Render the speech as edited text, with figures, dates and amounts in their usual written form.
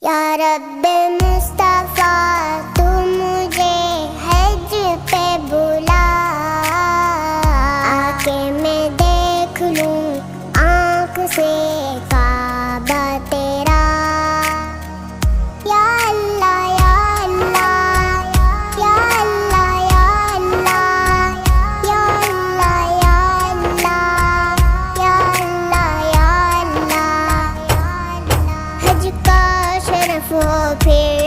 یا رب مصطفیٰ تو مجھے حج پہ بلا، آ کے میں دیکھ لوں آنکھ سے کعبہ تیرا۔ یا اللہ یا اللہ یا اللہ یا اللہ یا اللہ یا اللہ یا اللہ یا اللہ، حج کا شرف ہو پھر